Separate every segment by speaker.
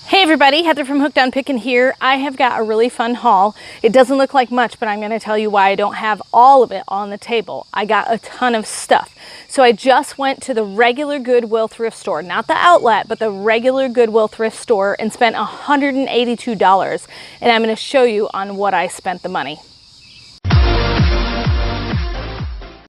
Speaker 1: Hey everybody, Heather from Hooked on Pickin here. I have got a really fun haul. It doesn't look like much, but I'm going to tell you why I don't have all of it on the table. I got a ton of stuff. So I just went to the regular Goodwill thrift store, not the outlet, but the regular Goodwill thrift store, and spent $182. And I'm going to show you on what I spent the money.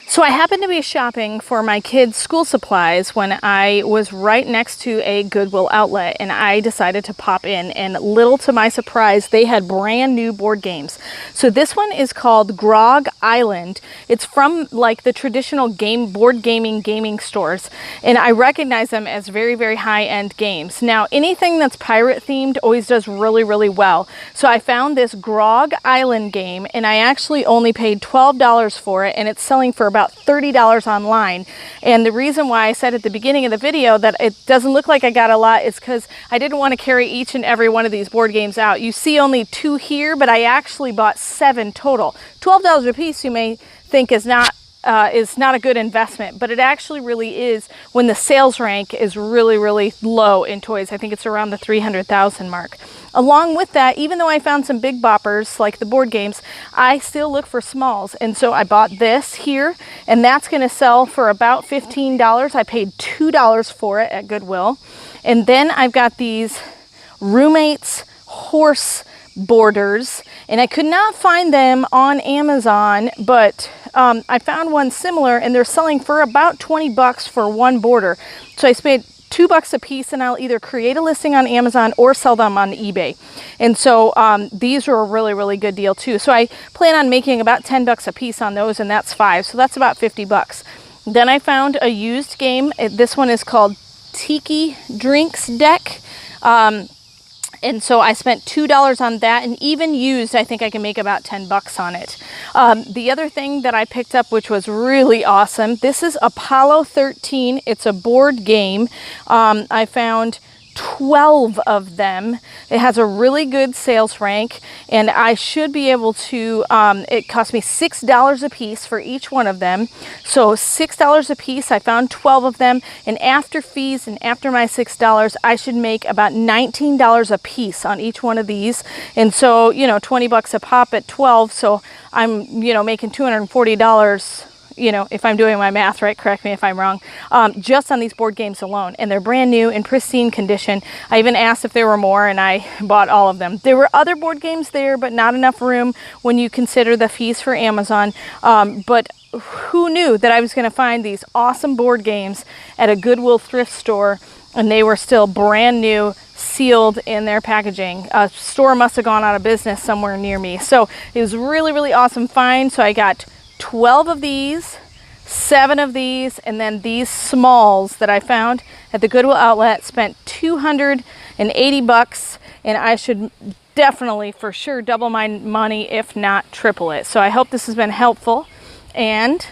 Speaker 1: So I happened to be shopping for my kids' school supplies when I was right next to a Goodwill outlet, and I decided to pop in, and little to my surprise, they had brand new board games. So this one is called Grog Island. It's from like the traditional board gaming stores, and I recognize them as very, very high-end games. Now, anything that's pirate themed always does really, really well. So I found this Grog Island game, and I actually only paid $12 for it, and it's selling for about $30 online. And the reason why I said at the beginning of the video that it doesn't look like I got a lot is because I didn't want to carry each and every one of these board games out. You see only 2 here, but I actually bought 7 total. $12 a piece you may think is not a good investment, but it actually really is when the sales rank is really, really low in toys. I think it's around the 300,000 mark. Along with that, even though I found some big boppers like the board games, I still look for smalls. And so I bought this here, and that's going to sell for about $15. I paid $2 for it at Goodwill. And then I've got these roommates horse borders, and I could not find them on Amazon, but I found one similar, and they're selling for about 20 bucks for one border. So I paid $2 a piece, and I'll either create a listing on Amazon or sell them on eBay. And so these are a really, really good deal too. So I plan on making about 10 bucks a piece on those, and that's 5. So that's about 50 bucks. Then I found a used game. This one is called Tiki Drinks Deck. And so I spent $2 on that, and even used, I think I can make about 10 bucks on it. The other thing that I picked up, which was really awesome, this is Apollo 13. It's a board game. I found 12 of them. It has a really good sales rank, and I should be able to, it cost me $6 a piece for each one of them. So $6 a piece, I found 12 of them, and after fees and after my $6, I should make about $19 a piece on each one of these. And so, you know, 20 bucks a pop at 12, so I'm, you know, making $240, you know, if I'm doing my math right, correct me if I'm wrong, just on these board games alone. And they're brand new in pristine condition. I even asked if there were more, and I bought all of them. There were other board games there, but not enough room when you consider the fees for Amazon. But who knew that I was going to find these awesome board games at a Goodwill thrift store, and they were still brand new, sealed in their packaging. A store must have gone out of business somewhere near me. So it was really, really awesome find. So I got 12 of these, 7 of these, and then these smalls that I found at the Goodwill outlet. Spent 280 bucks, and I should definitely for sure double my money, if not triple it. So I hope this has been helpful, and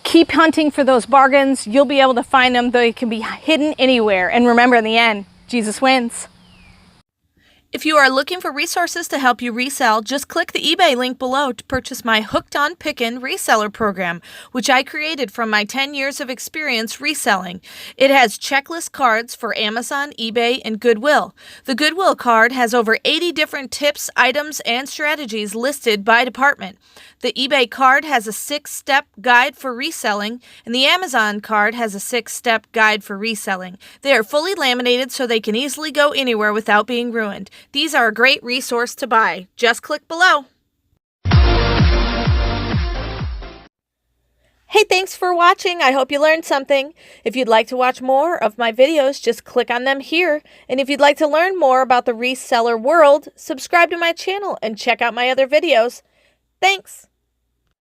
Speaker 1: keep hunting for those bargains. You'll be able to find them. They can be hidden anywhere. And remember, in the end, Jesus wins.
Speaker 2: If you are looking for resources to help you resell, just click the eBay link below to purchase my Hooked on Pickin Reseller program, which I created from my 10 years of experience reselling. It has checklist cards for Amazon, eBay, and Goodwill. The Goodwill card has over 80 different tips, items, and strategies listed by department. The eBay card has a 6-step guide for reselling, and the Amazon card has a 6-step guide for reselling. They are fully laminated so they can easily go anywhere without being ruined. These are a great resource to buy. Just click below. Hey, thanks for watching. I hope you learned something. If you'd like to watch more of my videos, just click on them here. And if you'd like to learn more about the reseller world, subscribe to my channel and check out my other videos. Thanks.